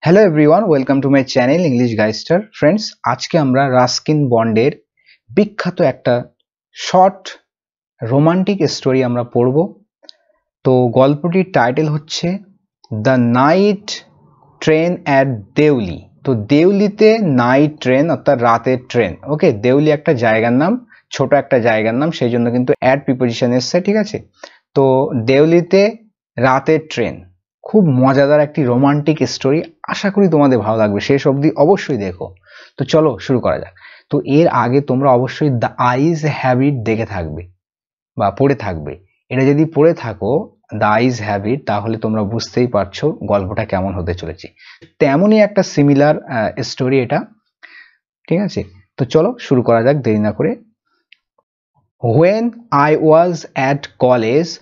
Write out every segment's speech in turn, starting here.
Hello everyone, welcome to my channel English Guystar. Friends, আজকে আমরা Ruskin বন্ডের বিখ্যাত একটা শর্ট রোমান্টিক স্টোরি আমরা পড়ব। তো গল্পটির টাইটেল হচ্ছে the night train at Deoli. তো দেউলিতে নাইট ট্রেন অর্থাৎ রাতের ট্রেন। ওকে, দেউলি একটা জায়গার নাম, ছোট একটা জায়গার নাম, সেই জন্য কিন্তু অ্যাড প্রিপোজিশন এসছে, ঠিক আছে। তো দেউলিতে রাতের ট্রেন, খুব মজাদার একটি রোমান্টিক স্টোরি। আশা করি তোমাদের ভালো লাগবে, শেষ অবধি অবশ্যই দেখো। তো চলো শুরু করা যাক। তো এর আগে তোমরা অবশ্যই দ্য আইজ হ্যাবিট দেখে থাকবে বা পড়ে থাকবে। এটা যদি পড়ে থাকো দ্য আইজ হ্যাবিট, তাহলে তোমরা বুঝতেই পারছো গল্পটা কেমন হতে চলেছে। তেমনই একটা সিমিলার স্টোরি এটা, ঠিক আছে। তো চলো শুরু করা যাক দেরি না করে। When I was at college,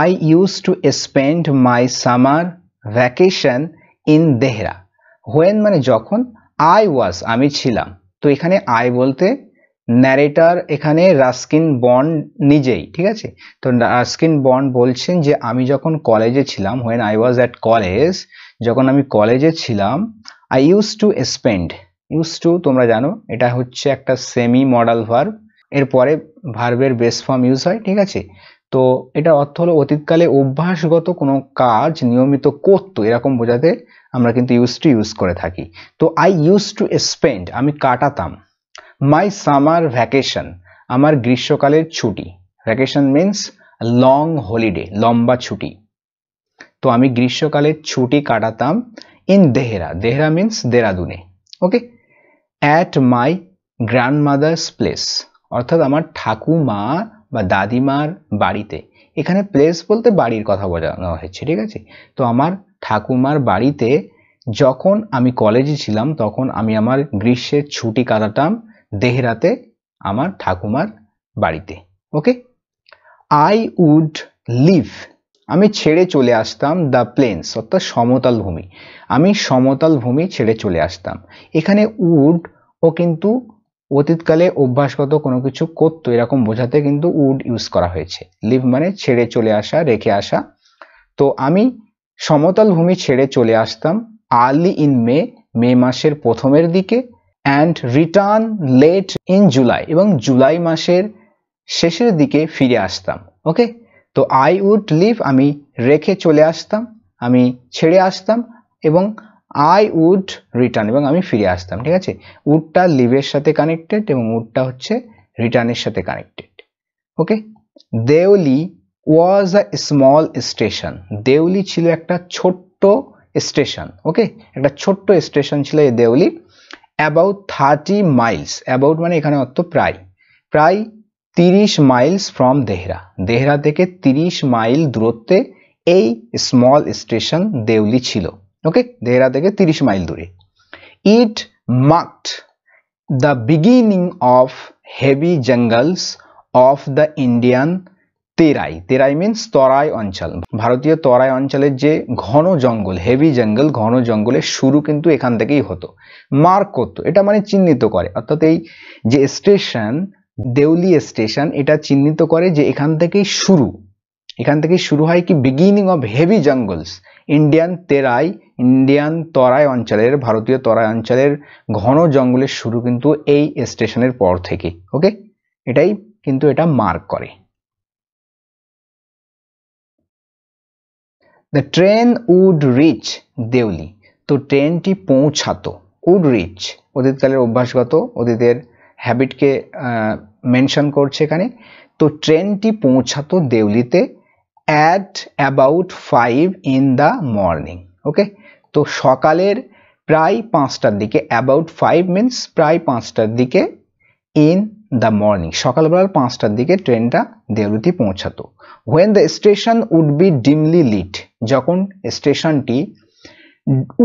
I used to spend my summer vacation in Dehra. When মানে যখন, I was আমি ছিলাম। তো এখানে I বলতে ন্যারেটর এখানে রাস্কিন বন্ড নিজেই, ঠিক আছে। তো রাস্কিন বন্ড বলছেন যে আমি যখন কলেজে ছিলাম, when I was at college, যখন আমি কলেজে ছিলাম, I used to spend, used to তোমরা জানো এটা হচ্ছে একটা সেমি মডাল ভার্ব, এরপরে ভার্বের বেস ফর্ম ইউজ হয়, ঠিক আছে। তো এটার অর্থ হলো অতীতকালে অভ্যাসগত কোনো কাজ নিয়মিত করতো, এরকম বোঝাতে আমরা কিন্তু ইউজ টু ইউজ করে থাকি। তো আই ইউজ টু স্পেন্ড আমি কাটাতাম, মাই সামার ভ্যাকেশন আমার গ্রীষ্মকালের ছুটি, ভ্যাকেশন মিন্স লং হলিডে, লম্বা ছুটি। তো আমি গ্রীষ্মকালের ছুটি কাটাতাম ইন দেহরা, দেহরা মিন্স দেরাদুনে। Okay, at my grandmother's place অর্থাৎ আমার ঠাকুমা বা দাদিমার বাড়িতে। এখানে প্লেস বলতে বাড়ির কথা বোঝানো হয়েছে, ঠিক আছে। তো আমার ঠাকুমার বাড়িতে যখন আমি কলেজে ছিলাম, তখন আমি আমার গ্রীষ্মের ছুটি কাটাতাম দেহরাতে, আমার ঠাকুমার বাড়িতে। ওকে, আই উড লিভ আমি ছেড়ে চলে আসতাম দ্য প্লেন্স অর্থাৎ সমতল ভূমি, আমি সমতল ভূমি ছেড়ে চলে আসতাম। এখানে উড ও কিন্তু অতীতকালে অভ্যাসগত কোনো কিছু করতো এরকম বোঝাতে কিন্তু উড ইউজ করা হয়েছে। লিভ মানে ছেড়ে চলে আসা, রেখে আসা। তো আমি সমতল ভূমি ছেড়ে চলে আসতাম আর্লি ইন মে, মে মাসের প্রথমের দিকে, and return late in July এবং জুলাই মাসের শেষের দিকে ফিরে আসতাম। ওকে, তো আই উড লিভ আমি রেখে চলে আসতাম, আমি ছেড়ে আসতাম, এবং আই উড রিটার্ন এবং আমি ফিরে আসতাম, ঠিক আছে। উডটা লিভের সাথে কানেক্টেড এবং উডটা হচ্ছে রিটার্নের সাথে connected. Okay, Deoli was a small station, Deoli ছিল একটা ছোট্ট স্টেশন। ওকে, একটা ছোট্ট স্টেশন ছিল এই দেউলি। অ্যাবাউট 30 মাইলস, অ্যাবাউট মানে এখানে অর্থ প্রায়, প্রায় 30 মাইলস ফ্রম দেহরা, দেহরা থেকে 30 মাইল দূরত্বে এই স্মল স্টেশন দেউলি ছিল। ওকে, দেহরা থেকে 30 মাইল দূরে। It marked the beginning of heavy jungles of the Indian Terai, Terai means Terai অঞ্চল, ভারতীয় তরাই অঞ্চলের যে ঘন জঙ্গল, হেভি জঙ্গল, ঘন জঙ্গলের শুরু কিন্তু এখান থেকেই হতো। মার্ক করতো এটা মানে চিহ্নিত করে, অর্থাৎ এই যে স্টেশন দেউলি স্টেশন এটা চিহ্নিত করে যে এখান থেকেই শুরু, এখান থেকেই শুরু হয় কি beginning of heavy jungles Indian Terai, Indian Terai অঞ্চলের, ভারতীয় তরাই অঞ্চলের ঘন জঙ্গলের শুরু কিন্তু এই স্টেশনের পর থেকে। ওকে, এটাই কিন্তু এটা মার্ক করে। The train would reach Deoli, তো ট্রেনটি পৌঁছাতো, উড রিচ অতীতকালের অভ্যাসগত, অতীতের হ্যাবিটকে মেনশন করছে এখানে। তো ট্রেনটি পৌঁছাতো দেউলিতে at about 5 in the morning. Okay, তো সকালের প্রায় 5টার দিকে, অ্যাবাউট 5 মিনস প্রায় 5টার দিকে, ইন দ্য মর্নিং সকালবেলার 5টার দিকে ট্রেনটা দেউলিতে পৌঁছাতো। When the station would be dimly lit, যখন স্টেশনটি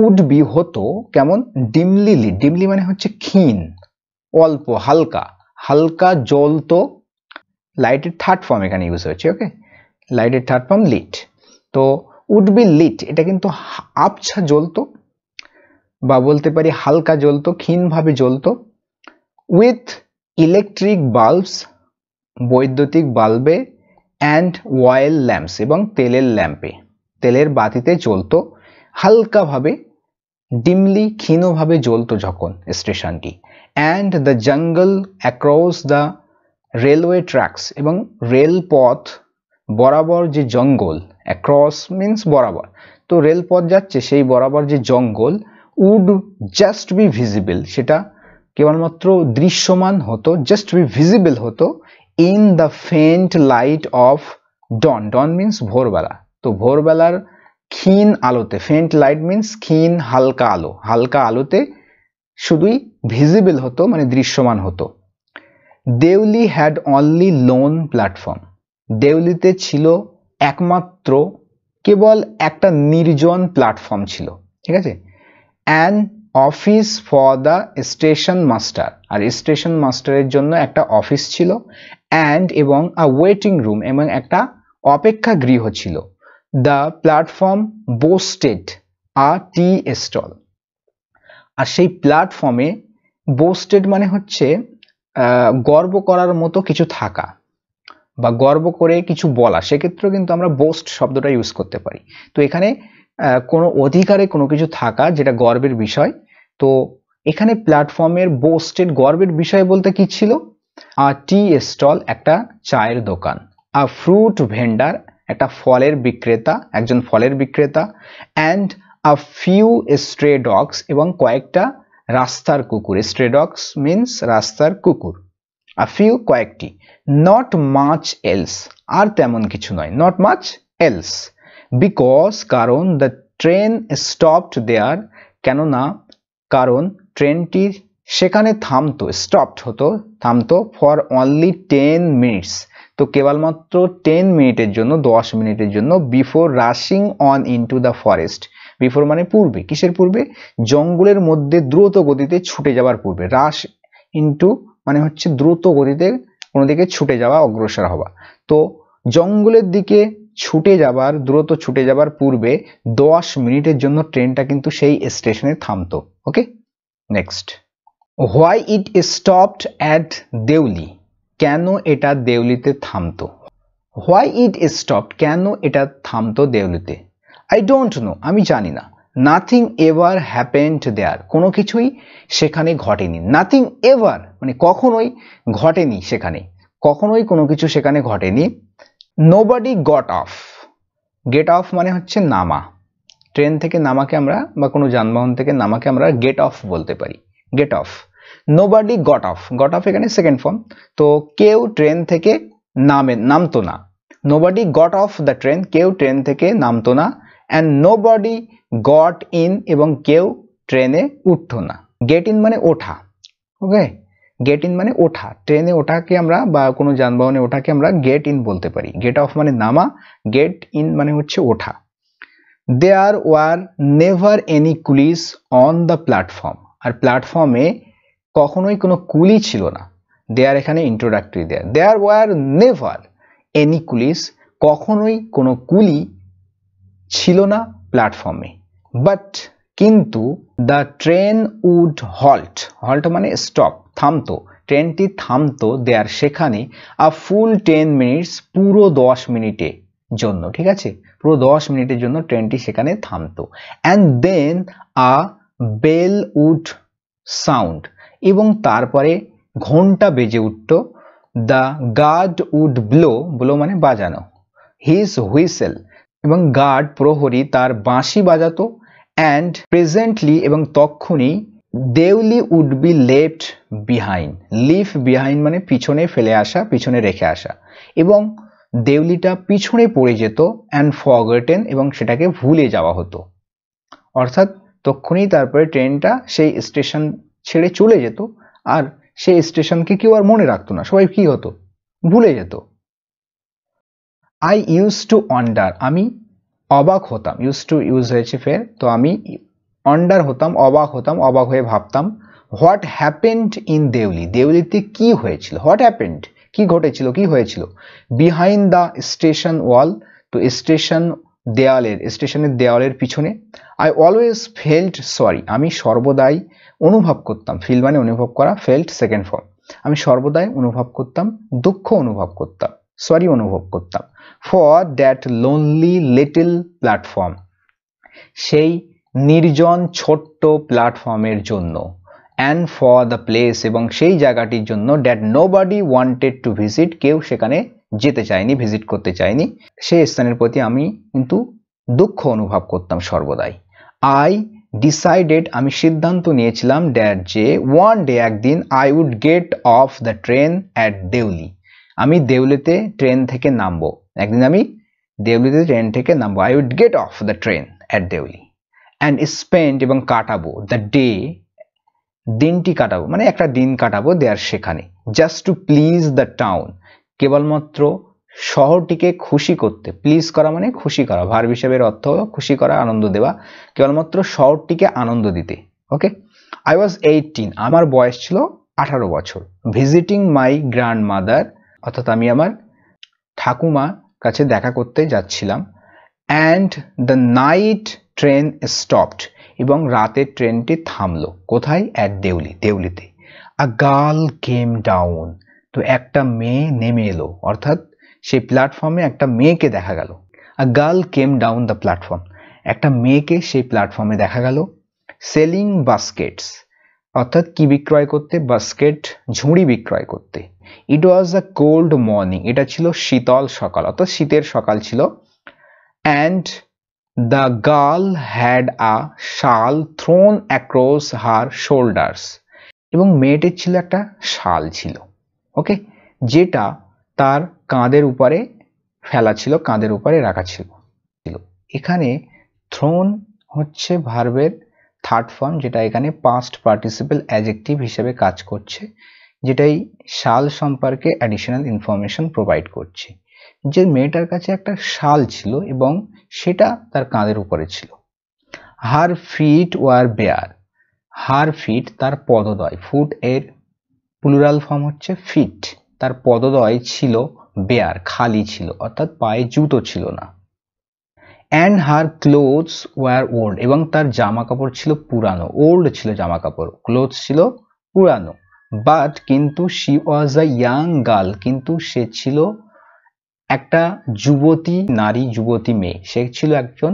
উড বি হতো কেমন, ডিমলি লিট, ডিমলি মানে হচ্ছে ক্ষীণ, অল্প, হালকা, হালকা জ্বলতো, লাইটের থার্ড ফর্ম এখানে ইউজ হয়েছে। ওকে, লাইটের থার্ড ফর্ম লিট। তো উড বি লিট এটা কিন্তু আবছা জ্বলতো বা বলতে পারি হালকা জ্বলতো, ক্ষীণভাবে জ্বলতো। উইথ ইলেকট্রিক বাল্বস বৈদ্যুতিক বাল্বে, অ্যান্ড অয়েল ল্যাম্পস এবং তেলের ল্যাম্পে, তেলের বাতিতে জ্বলতো, হালকাভাবে ডিমলি ক্ষীণভাবে জ্বলত যখন স্টেশনটি, and the jungle across the railway tracks, এবং রেলপথ বরাবর যে জঙ্গল, অ্যাক্রস মিন্স বরাবর, তো রেলপথ যাচ্ছে সেই বরাবর যে জঙ্গল, উড জাস্ট বি ভিজিবল, সেটা কেবলমাত্র দৃশ্যমান হতো, জাস্ট বি ভিজিবল হতো, in the faint light of dawn, dawn means ভোরবেলা, তো ভোরবেলার ক্ষীণ আলোতে, ফেন্ট লাইট মিন্স ক্ষীণ হালকা আলো, হালকা আলোতে শুধুই ভিজিবল হতো মানে দৃশ্যমান হতো। Deoli had only lone platform, দেউলিতে ছিল একমাত্র কেবল একটা নির্জন প্ল্যাটফর্ম ছিল, ঠিক আছে। An office for the station master, আর স্টেশন মাস্টারের জন্য একটা অফিস ছিল, অ্যান্ড এবং আ ওয়েটিং রুম, এবং একটা অপেক্ষাগৃহ ছিল। The platform boasted a tea stall, আর সেই প্ল্যাটফর্মে বোস্টেড মানে হচ্ছে গর্ব করার মতো কিছু থাকা বা গর্ব করে কিছু বলা, সেক্ষেত্রেও কিন্তু আমরা বোস্ট শব্দটা ইউজ করতে পারি। তো এখানে কোনো অধিকারে কোনো কিছু থাকা যেটা গর্বের বিষয়, তো এখানে প্ল্যাটফর্মের বোস্টেড গর্বের বিষয় বলতে কি ছিল, আর টি স্টল একটা চায়ের দোকান, আ ফ্রুট ভেন্ডার একটা ফলের বিক্রেতা, একজন ফলের বিক্রেতা, অ্যান্ড আ ফিউ স্ট্রে ডগস এবং কয়েকটা রাস্তার কুকুর, স্ট্রে ডগস মিন্স রাস্তার কুকুর, আ ফিউ কয়েকটি, নট মাচ এলস আর তেমন কিছু নয়, নট মাচ এলস, বিকজ কারণ দ্য ট্রেন স্টপড দেয়ার, কেননা কারণ ট্রেনটি সেখানে থামতো, স্টপড হতো থামতো, ফর অনলি 10 মিনিটস, তো কেবলমাত্র 10 মিনিটের জন্য, 10 মিনিটের জন্য, before rushing on into the forest, before মানে পূর্বে, কিসের পূর্বে, জঙ্গলের মধ্যে দ্রুত গতিতে ছুটে যাওয়ার পূর্বে, রাশ ইনটু মানে হচ্ছে দ্রুত গতিতে কোনো দিকে ছুটে যাওয়া, অগ্রসর হওয়া, তো জঙ্গলের দিকে ছুটে যাবার, দ্রুত ছুটে যাবার পূর্বে 10 মিনিটের জন্য ট্রেনটা কিন্তু সেই স্টেশনে থামতো। Okay, next, why it stopped at Deoli, কেন এটা দেউলিতে থামতো, হোয়াই ইট স্টপড, কেন এটা থামতো দেউলিতে, আই ডোন্ট নো, আমি জানি না, নাথিং এভার হ্যাপেন্ড দেয়ার, কোনো কিছুই সেখানে ঘটেনি, নাথিং এভার মানে কখনোই ঘটেনি সেখানে, কখনোই কোনো কিছু সেখানে ঘটেনি, nobody got off, get off মানে হচ্ছে নামা, ট্রেন থেকে নামাকে আমরা বা কোনো যানবাহন থেকে নামাকে আমরা গেট অফ বলতে পারি, get off, nobody got off, got off এখানে সেকেন্ড ফর্ম, তো কেউ ট্রেন থেকে নামতো না, nobody got off the train, কেউ ট্রেন থেকে নামতো না, অ্যান্ড নোবডি গট ইন, এবং কেউ ট্রেনে উঠতো না, গেট ইন মানে ওঠা, ওকে, গেট ইন মানে ওঠা, ট্রেনে ওঠাকে আমরা বা কোনো যানবাহনে ওঠাকে আমরা গেট ইন বলতে পারি, গেট অফ মানে নামা, গেট ইন মানে হচ্ছে ওঠা। There were never any coolies on the platform, আর প্ল্যাটফর্মে কখনোই কোনো কুলি ছিল না, দেয়ার এখানে introductory, there were never any coolies, কখনোই কোনো কুলি ছিল না প্ল্যাটফর্মে, বাট কিন্তু the train would halt, halt মানে স্টপ, থামতো, ট্রেনটি থামতো, দেয়ার সেখানে, আ ফুল 10 মিনিটস, পুরো 10 মিনিটে জন্য, ঠিক আছে, পুরো 10 মিনিটের জন্য ট্রেনটি সেখানে থামতো, and then a bell would sound, এবং তারপরে ঘন্টা বেজে উঠত, the guard would blow, blow মানে বাজানো, হিজ হুইসেল, এবং গার্ড প্রহরী তার বাঁশি বাজাতো, অ্যান্ড প্রেজেন্টলি এবং তক্ষুনি, Deoli would be left behind, leave behind মানে পিছনে ফেলে আসা, পিছনে রেখে আসা, এবং দেউলিটা পিছনে পড়ে যেত, অ্যান্ড ফরগটেন, এবং সেটাকে ভুলে যাওয়া হতো, অর্থাৎ তক্ষুনি তারপরে ট্রেনটা সেই স্টেশন ছেড়ে চলে যেত, আর সেই স্টেশনকে কেউ আর মনে রাখতো না, সবাই কি হতো, ভুলে যেত। আই ইউজ টু ওয়ান্ডার, আমি অবাক হতাম, ইউজ টু ইউজ হয়েছে ফের, তো আমি ওয়ান্ডার হতাম, অবাক হতাম, অবাক হয়ে ভাবতাম, হোয়াট হ্যাপেন্ড ইন দেউলি, দেউলিতে কি হয়েছিল, হোয়াট হ্যাপেন্ড কি ঘটেছিল, কি হয়েছিল, বিহাইন্ড দ্য স্টেশন ওয়াল, তো স্টেশনের দেওয়ালের পিছনে, আই অলওয়েজ ফেল্ট সরি, আমি সর্বদাই অনুভব করতাম, ফিল মানে অনুভব করা, ফেল্ট সেকেন্ড ফর্ম, আমি সর্বদাই অনুভব করতাম, দুঃখ অনুভব করতাম, সরি অনুভব করতাম, for that lonely little platform, সেই নির্জন ছোট্ট প্ল্যাটফর্মের জন্য, অ্যান্ড ফর দ্য প্লেস, এবং সেই জায়গাটির জন্য that nobody wanted to visit, কেউ সেখানে যেতে চায়নি, ভিজিট করতে চায়নি। সেই স্থানের প্রতি আমি কিন্তু দুঃখ অনুভব করতাম সর্বদাই। আই ডিসাইডেড, আমি সিদ্ধান্ত নিয়েছিলাম, দ্যাট যে ওয়ান ডে, একদিন, I would get off the train at Deoli, আমি দেউলিতে ট্রেন থেকে নামবো, একদিন আমি দেউলিতে ট্রেন থেকে নামবো, I would get off the train at Deoli, and spend, এবং কাটাবো, দ্য ডে, দিনটি কাটাবো, মানে একটা দিন কাটাবো দেয়ার, সেখানে, just to please the town, কেবলমাত্র শহরটিকে খুশি করতে, প্লিজ করা মানে খুশি করা, ভার্ব হিসেবে অর্থ খুশি করা, আনন্দ দেওয়া, কেবলমাত্র শহরটিকে আনন্দ দিতে। ওকে, আই ওয়াজ 18, আমার বয়স ছিল 18 বছর, ভিজিটিং মাই গ্র্যান্ডমাদার, অর্থাৎ আমি আমার ঠাকুমার কাছে দেখা করতে যাচ্ছিলাম, and the night train stopped, এবং রাতের ট্রেনটি থামলো, কোথায়? অ্যাট দেউলি, দেউলিতে। আ গার্ল কেম ডাউন, তো একটা মেয়ে নেমে এলো, অর্থাৎ সেই প্ল্যাটফর্মে একটা মেয়েকে দেখা গেল। আ girl came down the platform, একটা মেয়েকে সেই প্ল্যাটফর্মে দেখা গেল। সেলিং বাস্কেটস, অর্থাৎ কি বিক্রয় করতে? বাস্কেট, ঝুড়ি বিক্রয় করতে। ইট ওয়াজ আ কোল্ড মর্নিং, এটা ছিল শীতল সকাল, অর্থাৎ শীতের সকাল ছিল। And the girl had a শাল থ্রোন অ্যাক্রস হার শোল্ডার্স, এবং মেয়েটির ছিল একটা শাল ছিল, ওকে, যেটা তার কাঁধের উপরে ফেলা ছিল, কাঁধের উপরে রাখা ছিল। এখানে থ্রোন হচ্ছে ভার্বের থার্ড ফর্ম, যেটা এখানে পাস্ট পার্টিসিপল অ্যাডজেক্টিভ হিসেবে কাজ করছে, যেটাই শাল সম্পর্কে অ্যাডিশনাল ইনফরমেশন প্রোভাইড করছে। যে মেয়েটার কাছে একটা শাল ছিল এবং সেটা তার কাঁধের উপরে ছিল। হার ফিট ওয়ার বেয়ার, হার ফিট, তার পদদ্বয়, ফুট এর প্লুরাল ফর্ম হচ্ছে ফিট, তার পদদ্বয় ছিল বেয়ার, খালি ছিল, অর্থাৎ পায়ে জুতো ছিল না। And her clothes were old, এবং তার জামা কাপড় ছিল পুরানো, ওল্ড ছিল জামা কাপড়, ক্লোথস ছিল পুরানো। বাট, কিন্তু, she was a young girl, কিন্তু সে ছিল একটা যুবতী নারী, যুবতী মেয়ে, সে ছিল একজন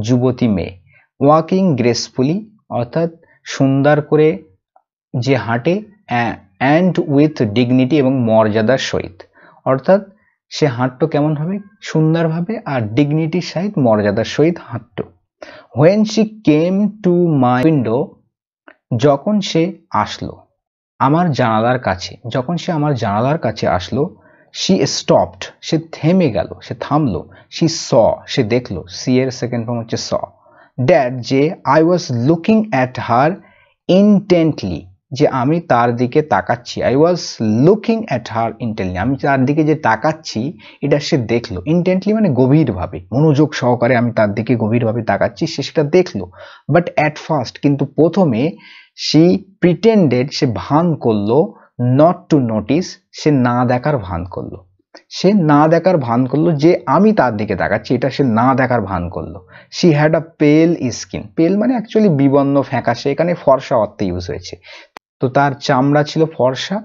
যুবতী মেয়ে। ওয়াকিং গ্রেসফুলি, অর্থাৎ সুন্দর করে যে হাঁটে, অ্যান্ড উইথ ডিগনিটি, এবং মর্যাদার সহিত, অর্থাৎ সে হাঁটতো কেমন ভাবে? সুন্দরভাবে, আর ডিগনিটির সহিত, মর্যাদার সহিত হাঁটতো। When she came to my window, যখন সে আসলো আমার জানালার কাছে, যখন সে আমার জানালার কাছে আসলো। শি স্টপড, সে থেমে গেল, সে থামলো। শি স, সে দেখলো, সি এর সেকেন্ড ফর্ম হচ্ছে স। দ্যাট, যে, I was looking at her intently, যে আমি তার দিকে তাকাচ্ছি। I was looking at her intently, আমি তার দিকে যে তাকাচ্ছি এটা সে দেখলো। ইনটেন্টলি মানে গভীরভাবে, মনোযোগ সহকারে আমি তার দিকে গভীরভাবে তাকাচ্ছি, সে সেটা দেখলো। বাট অ্যাট ফার্স্ট, কিন্তু প্রথমে, সি প্রিটেন্ডেড, সে ভান করলো, নট টু নোটিস, সে না দেখার ভান করলো, সে না দেখার ভান করলো, যে আমি তার দিকে তাকাচ্ছি এটা সে না দেখার ভান করলো। শি হ্যাড আ পেল স্কিন, পেল মানে অ্যাকচুয়ালি বিবর্ণ, ফ্যাকাশে, এখানে ফর্সা অর্থে ইউজ হয়েছে, তো তার চামড়া ছিল ফর্সা।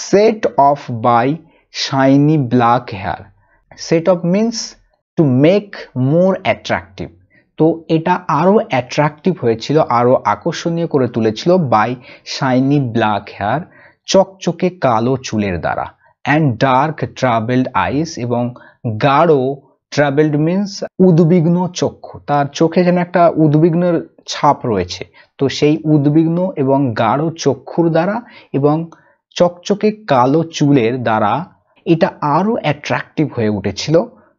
Set off by shiny black hair, set off means to make more attractive, তো এটা আরো অ্যাট্রাকটিভ হয়েছিল, আরো আকর্ষণীয় করে তুলেছিল, বাই শাইনি ব্ল্যাক হেয়ার, চকচকে কালো চুলের দ্বারা। অ্যান্ড ডার্ক ট্রাভেলড আইস, এবং গাঢ়, ট্রাভেলড মিন্স উদ্বিগ্ন চক্ষু, তার চোখে যেন একটা উদ্বিগ্নের ছাপ রয়েছে, তো সেই উদ্বিগ্ন এবং গাঢ় চক্ষুর দ্বারা এবং চকচকে কালো চুলের দ্বারা এটা আরো অ্যাট্রাকটিভ হয়ে উঠেছিল,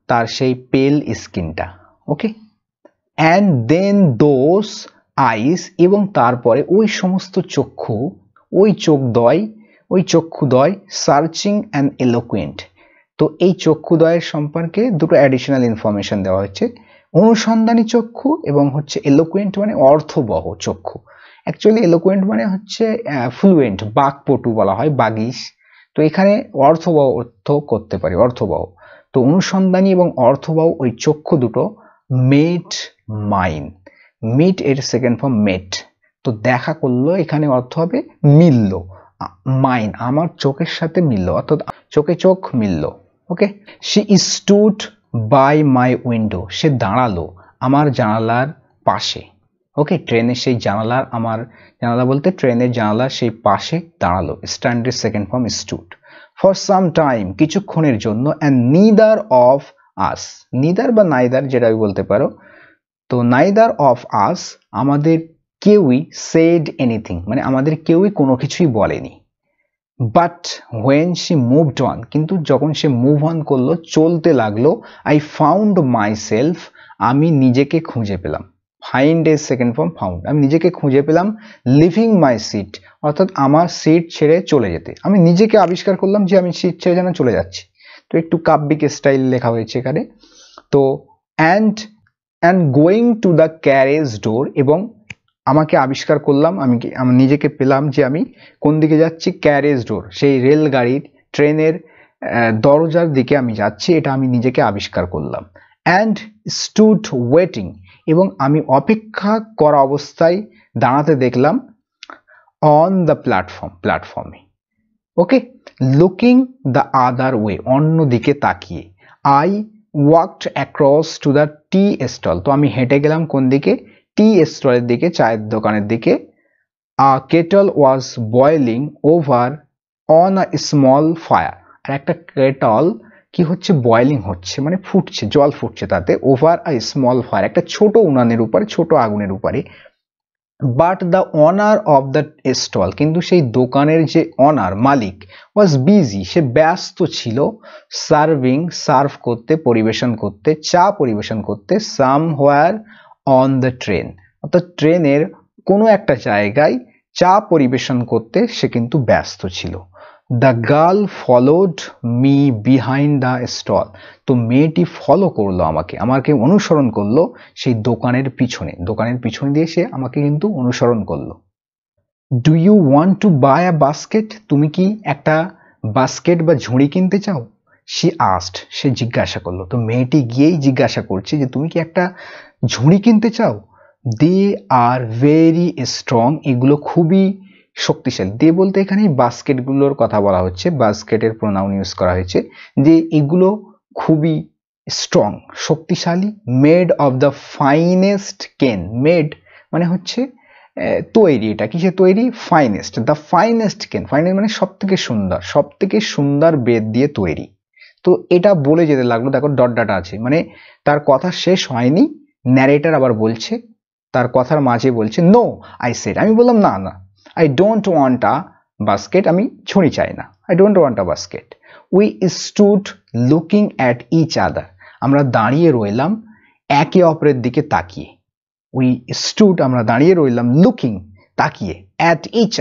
তার সেই পেল স্কিনটা। ওকে, অ্যান্ড দেন দোজ আইস, এবং তারপরে ওই সমস্ত চক্ষু, ওই চক্ষুদ্বয়, সার্চিং অ্যান্ড এলোকুয়েন্ট, তো এই চক্ষুদ্বয়ের সম্পর্কে দুটো অ্যাডিশনাল ইনফরমেশন দেওয়া হচ্ছে, অনুসন্ধানী চক্ষু এবং হচ্ছে এলোকুয়েন্ট মানে অর্থবহ চক্ষু। অ্যাকচুয়ালি এলোকুয়েন্ট মানে হচ্ছে ফ্লুয়েন্ট, বাকপটু বলা হয়, বাগিশ, তো এখানে অর্থবহ অর্থ করতে পারি, অর্থবহ, তো অনুসন্ধানী এবং অর্থবহ ওই চক্ষু দুটো মেট মাইন, মিট এর সেকেন্ড ফর্ম মেট, তো দেখা করলো, এখানে অর্থ হবে মিলল, মাইন আমার চোখের সাথে মিলল, অর্থাৎ চোখে চোখ মিলল। Okay, she stood by my window, সে দাঁড়ালো আমার জানালার পাশে। ওকে, ট্রেনের সেই জানালার, আমার জানালা বলতে ট্রেনের জানালার সেই পাশে দাঁড়ালো। স্ট্যান্ডের second form stood. For some time, কিছুক্ষণের জন্য, and neither of us, neither বা নাইদার যেটা বলতে পারো, তো নাইদার অফ আস, আমাদের কেউই সেড এনিথিং, মানে আমাদের কেউই কোনো কিছুই বলেনি। But when she moved on, কিন্তু যখন সে মুভ অন করলো, চলতে লাগলো, আই ফাউন্ড মাই সেলফ, আমি নিজেকে খুঁজে পেলাম। ফাইন্ড এর সেকেন্ড ফর্ম ফাউন্ড। আমি নিজেকে খুঁজে পেলাম লিভিং মাই সিট, অর্থাৎ আমার সিট ছেড়ে চলে যেতে। আমি নিজেকে আবিষ্কার করলাম যে আমি সিট ছেড়ে যেন চলে যাচ্ছি। তো একটু কাব্যিক স্টাইল লেখা হয়েছে এখানে। তো and going to the carriage door, এবং আমাকে আবিষ্কার করলাম, আমি নিজেকে পেলাম যে আমি কোন দিকে যাচ্ছি, ক্যারেজ ডোর, সেই রেলগাড়ির ট্রেনের দরজার দিকে আমি যাচ্ছি, এটা আমি নিজেকে আবিষ্কার করলাম। অ্যান্ড স্টুড ওয়েটিং, এবং আমি অপেক্ষা করা অবস্থায় দাঁড়াতে দেখলাম, অন দ্য প্ল্যাটফর্মে। Okay, looking the other way, অন্য দিকে তাকিয়ে। I walked across to the tea stall, তো আমি হেঁটে গেলাম কোন দিকে, টি স্টলের দিকে, চায়ের দোকানের দিকে। A kettle was boiling over on a small fire, আর একটা কেটল কি হচ্ছে, বয়েলিং হচ্ছে, মানে ফুটছে, জল ফুটছে তাতে, ওভার আ স্মল ফায়ার, একটা ছোট উনানের উপরে, ছোট আগুনের উপরে। But the owner of the stall, কিন্তু সেই দোকানের যে অনার, মালিক, ওয়াজ বিজি, সে ব্যস্ত ছিল, সার্ভ করতে, পরিবেশন করতে, চা পরিবেশন করতে, সামহোয়ার অন দ্য ট্রেন, অর্থাৎ ট্রেনের কোনো একটা জায়গায় চা পরিবেশন করতে সে কিন্তু ব্যস্ত ছিল। The girl followed me behind the stall, তো মেয়েটি ফলো করলো আমাকে অনুসরণ করলো সেই দোকানের পিছনে দিয়ে সে আমাকে কিন্তু অনুসরণ করলো। Do you want to buy a basket, তুমি কি একটা বাস্কেট বা ঝুড়ি কিনতে চাও? সে আস্ট, সে জিজ্ঞাসা করলো। তো মেয়েটি গিয়েই জিজ্ঞাসা করছে যে তুমি কি একটা ঝুড়ি কিনতে চাও? দে আর ভেরি স্ট্রং, এগুলো খুবই শক্তিশালী। দে বলতে এখানে বাস্কেটগুলোর কথা বলা হচ্ছে, বাস্কেটের প্রোনাউন ইউজ করা হয়েছে, যে এগুলো খুবই স্ট্রং, শক্তিশালী। মেড অফ দ্য ফাইনেস্ট কেন, মেড মানে হচ্ছে তৈরি, এটা কিসে তৈরি, ফাইনেস্ট, দ্য ফাইনেস্ট কেন, ফাইনেস্ট মানে সব থেকে সুন্দর বেত দিয়ে তৈরি। তো এটা বলে যেতে লাগলো, দেখো ডট ডাটা আছে, মানে তার কথা শেষ হয়নি, ন্যারেটার আবার বলছে, তার কথার মাঝে বলছে, নো আই সেড, আমি বললাম না না, I don't want a basket, আমি ছুরি চাই না, I don't want a basket. We stood looking at each other, আমরা দাঁড়িয়ে রইলাম একে অপরের দিকে তাকিয়ে। উই স্টুড, আমরা দাঁড়িয়ে রইলাম, লুকিং তাকিয়ে, অ্যাট ইচ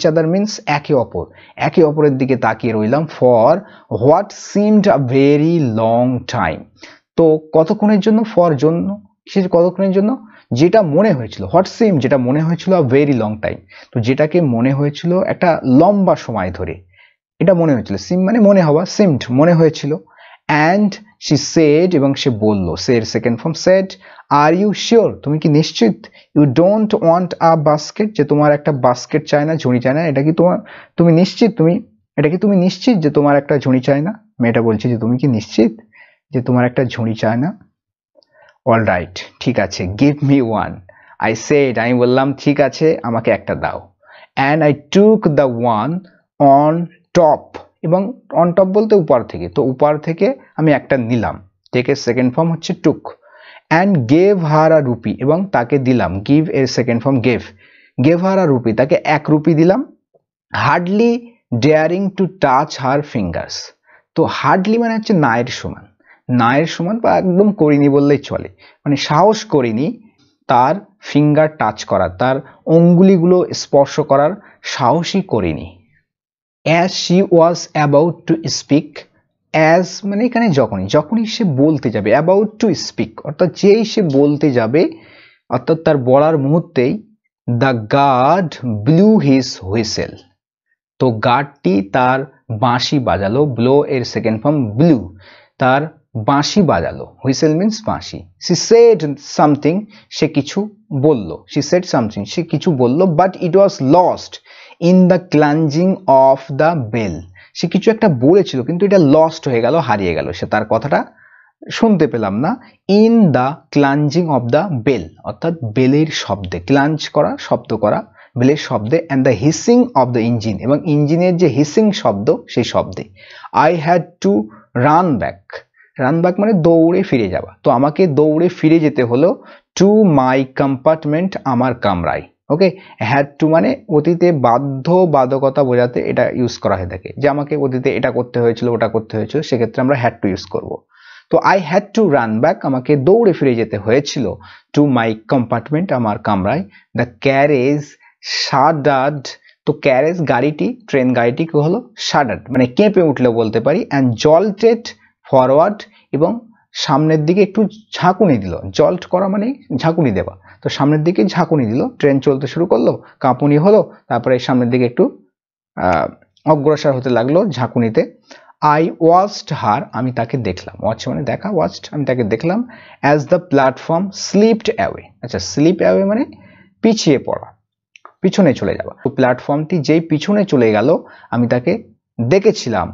আদার মিনস একে অপরের দিকে তাকিয়ে রইলাম, for what seemed a very long time, তো কতক্ষণের জন্য, ফর জন্য, সে কতক্ষণের জন্য, যেটা মনে হয়েছিল, হোয়াট সিম যেটা মনে হয়েছিল, আ ভেরি লং টাইম, তো যেটাকে মনে হয়েছিল একটা লম্বা সময় ধরে, এটা মনে হয়েছিল, সিম মানে মনে হওয়া, সিমড মনে হয়েছিল। অ্যান্ড শি সেড, এবং সে বলল, সে এর second form said. Are you sure, তুমি কি নিশ্চিত? You don't want a basket, যে তোমার একটা বাস্কেট চায় না, ঝুড়ি চায় না, এটা কি তুমি নিশ্চিত, তুমি নিশ্চিত যে তোমার একটা ঝুড়ি চায় না? মেয়েটা বলছে যে তুমি কি নিশ্চিত যে তোমার একটা ঝুড়ি চায় না? অল রাইট, ঠিক আছে, give me one, I said, আমি বললাম ঠিক আছে, আমাকে একটা দাও। And I took the one on top, এবং অন টপ বলতে উপর থেকে, তো উপর থেকে আমি একটা নিলাম, টেকের সেকেন্ড ফর্ম হচ্ছে took. And gave her a rupee, এবং তাকে দিলাম, গিভ এর second form gave her a rupee, তাকে 1 রুপি দিলাম। Hardly daring to touch her fingers, তো হার্ডলি মানে হচ্ছে নায়ের সমান বা একদম করিনি বললেই চলে, মানে সাহস করিনি তার ফিঙ্গার টাচ করার, তার অঙ্গুলিগুলো স্পর্শ করার সাহসই করিনি। As she was about to speak, as মানে এখানে যখনই সে বলতে যাবে, অ্যাবাউট টু স্পিক অর্থাৎ যেই সে বলতে যাবে, অর্থাৎ তার বলার মুহূর্তেই, the guard blew his whistle, তো গার্ডটি তার বাঁশি বাজালো, ব্লো এর সেকেন্ড ফর্ম ব্লু, তার বাঁশি বাজালো, হুইসেল মিন্স বাঁশি। সি সেড সামথিং, সে কিছু বলল, but it was lost in the clanging of the bell, সে কিছু একটা বলেছিল কিন্তু এটা লস্ট হয়ে গেল, হারিয়ে গেল, সে তার কথাটা শুনতে পেলাম না in the clanging of the bell, অর্থাৎ বেলের শব্দে, ক্লাঞ্চ করা, শব্দ করা, বেলের শব্দে, and the hissing of the engine, এবং ইঞ্জিনের যে হিসিং শব্দ সেই শব্দে। I had to run back, run back মানে দৌড়ে ফিরে যাওয়া, তো আমাকে দৌড়ে ফিরে যেতে হলো টু মাই কম্পার্টমেন্ট, আমার কামরায়। ওকে, হ্যাড টু মানে অতীতে বাধ্যবাধকতা বোঝাতে এটা ইউজ করা হয়ে থাকে, যে আমাকে অতীতে এটা করতে হয়েছিল, ওটা করতে হয়েছিল, সেক্ষেত্রে আমরা হ্যাড টু ইউজ করব। তো I had to run back, আমাকে দৌড়ে ফিরে যেতে হয়েছিল টু মাই কম্পার্টমেন্ট, আমার কামরায়। দ্য ক্যারেজ শাডার্ড, তো ক্যারেজ গাড়িটি, ট্রেন গাড়িটি কি হলো, শাডার্ড মানে কেঁপে উঠলেও বলতে পারি, অ্যান্ড জল্টেড ফরওয়ার্ড, এবং সামনের দিকে একটু ঝাঁকুনি দিল। জল্ট করা মানে ঝাঁকুনি দেওয়া, তো সামনের দিকে ঝাঁকুনি দিল, ট্রেন চলতে শুরু করলো, কাঁপুনি হলো, তারপরে সামনের দিকে একটু অগ্রসর হতে লাগলো ঝাঁকুনিতে। আই ওয়াচড হার, আমি তাকে দেখলাম, ওয়াচ মানে দেখা, ওয়াচড আমি তাকে দেখলাম, as the platform slipped away, আচ্ছা স্লিপ অ্যাওয়ে মানে পিছিয়ে পড়া, পিছনে চলে যাওয়া, তো প্ল্যাটফর্মটি যেই পিছনে চলে গেল আমি তাকে দেখেছিলাম।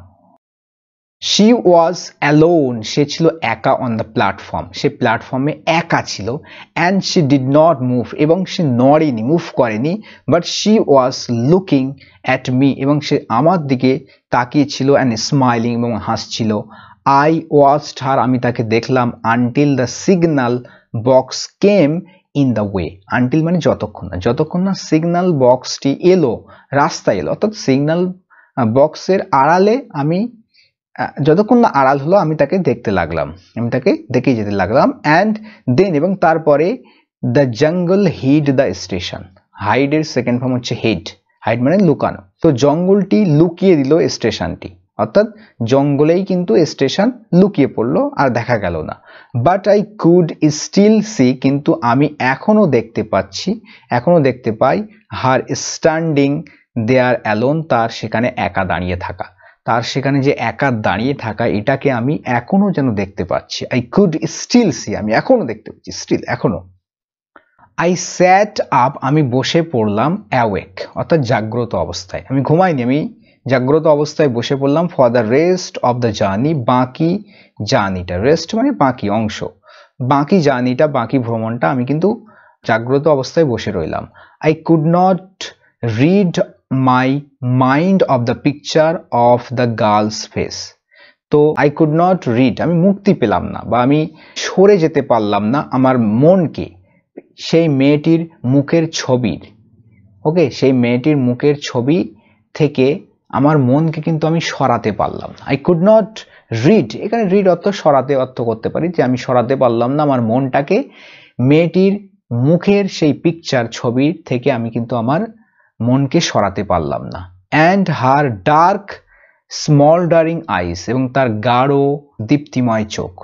শি ওয়াজ অ্যালোন, সে ছিল একা অন দ্য প্ল্যাটফর্ম, সে প্ল্যাটফর্মে একা ছিল, and she did not move, এবং সে নড়েনি, মুভ করেনি, but she was looking at me, এবং সে আমার দিকে তাকিয়েছিল, অ্যান্ড স্মাইলিং, এবং হাসছিল। আই ওয়াচড হার, আমি তাকে দেখলাম, until the signal box came in the way, until মানে যতক্ষণ না সিগন্যাল বক্সটি এলো, রাস্তায় এলো, অর্থাৎ সিগন্যাল বক্সের আড়ালে আমি, যতক্ষণ না আড়াল হলো আমি তাকে দেখতে লাগলাম, আমি তাকে দেখে যেতে লাগলাম। অ্যান্ড দেন, এবং তারপরে the jungle hid the station, হাইডের সেকেন্ড ফর্ম হচ্ছে হিড, হাইড মানে লুকানো, তো জঙ্গলটি লুকিয়ে দিল স্টেশনটি, অর্থাৎ জঙ্গলেই কিন্তু স্টেশন লুকিয়ে পড়লো, আর দেখা গেল না। But I could still see, কিন্তু আমি এখনো দেখতে পাচ্ছি, এখনো দেখতে পাই, হার স্ট্যান্ডিং দেয়ার অ্যালোন, তার সেখানে একা দাঁড়িয়ে থাকা, তার সেখানে যে একা দাঁড়িয়ে থাকা এটাকে আমি এখনো যেন দেখতে পাচ্ছি। আই কুড স্টিল সি, আমি এখনো দেখতে পাচ্ছি, স্টিল এখনো। আই স্যাট আপ, আমি বসে পড়লাম, অ্যাওয়েক অর্থাৎ জাগ্রত অবস্থায়, আমি ঘুমাইনি, আমি জাগ্রত অবস্থায় বসে পড়লাম। For the rest of the journey, বাকি জার্নিটা, রেস্ট মানে বাকি অংশ, বাকি জার্নিটা, বাকি ভ্রমণটা আমি কিন্তু জাগ্রত অবস্থায় বসে রইলাম। I could not read my mind of the picture of the girls face, তো আই কুড নট রিড আমি মুক্তি পেলাম না, বা আমি সরে যেতে পারলাম না আমার মনকে সেই মেয়েটির মুখের ছবির, ওকে, সেই মেয়েটির মুখের ছবি থেকে আমার মনকে কিন্তু আমি সরাতে পারলাম না। আই কুড নট রিড, এখানে রিড অর্থ সরাতে অর্থ করতে পারি, যে আমি সরাতে পারলাম না আমার মনটাকে মেয়েটির মুখের সেই পিকচার, ছবির থেকে আমি কিন্তু আমার মনকে সরাতে পারলাম না। অ্যান্ড হার ডার্ক স্মলডারিং আইস, এবং তার গাঢ় দীপ্তিময় চোখ,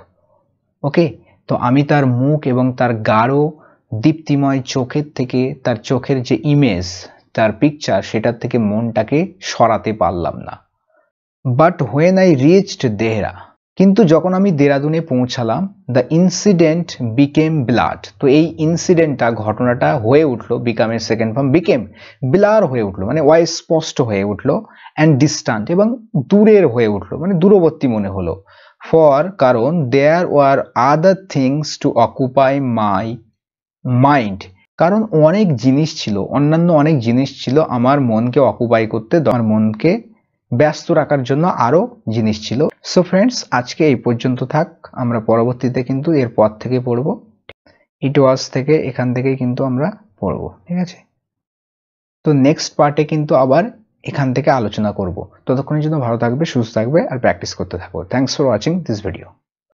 ওকে, তো আমি তার মুখ এবং তার গাঢ় দীপ্তিময় চোখের থেকে, তার চোখের যে ইমেজ, তার পিকচার, সেটার থেকে মনটাকে সরাতে পারলাম না। But when I reached Dehra, কিন্তু যখন আমি দেরাদুনে পৌঁছালাম, দ্য ইনসিডেন্ট বিকেম ব্লাড, তো এই ইনসিডেন্টটা, ঘটনাটা হয়ে উঠলো, বিকামের সেকেন্ড ফর্ম বিকেম, ব্লার হয়ে উঠলো মানে অস্পষ্ট হয়ে উঠলো, অ্যান্ড ডিস্টান্ট এবং দূরের হয়ে উঠলো মানে দূরবর্তী মনে হলো। ফর কারণ there were other things to occupy my mind, কারণ অনেক জিনিস ছিল, অন্যান্য অনেক জিনিস ছিল আমার মনকে অকুপাই করতে, আমার মনকে ব্যস্ত রাখার জন্য আরো জিনিস ছিল। সো ফ্রেন্ডস, আজকে এই পর্যন্ত থাক, আমরা পরবর্তীতে কিন্তু এর পর থেকে পড়বো, ইট ওয়াজ থেকে, এখান থেকেই কিন্তু আমরা পড়বো, ঠিক আছে। তো নেক্সট পার্টে কিন্তু আবার এখান থেকে আলোচনা করব। ততক্ষণের জন্য ভালো থাকবে, সুস্থ থাকবে, আর প্র্যাকটিস করতে থাকবো। Thanks for watching this video.